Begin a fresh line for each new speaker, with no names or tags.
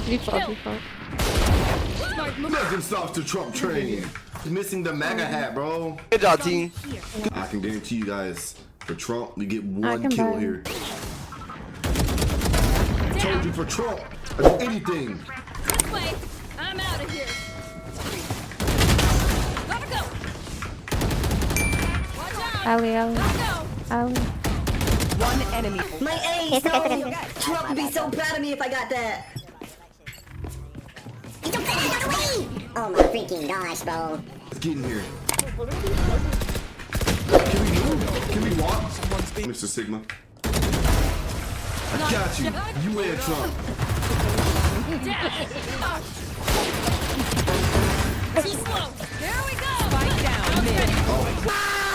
Default.
Nothing stops the Trump train. He's missing the MAGA hat, bro.
Good job, team.
I can guarantee you guys, for Trump, we get
I
one
can
kill
buy it.
here. I told you for Trump, I do anything.
This way. I'm out of here. Gotta go. Watch out.
Ali.
Gotta go.
One enemy.
My ace,
It's okay,
no! Trump would be so proud of me if I got that.
Oh my freaking gosh, bro.
Let's get in here. Can we move? Can we walk? Mr. Sigma. I got you. You and Trump.
Too slow. There we go.
Spike down mid.
Oh.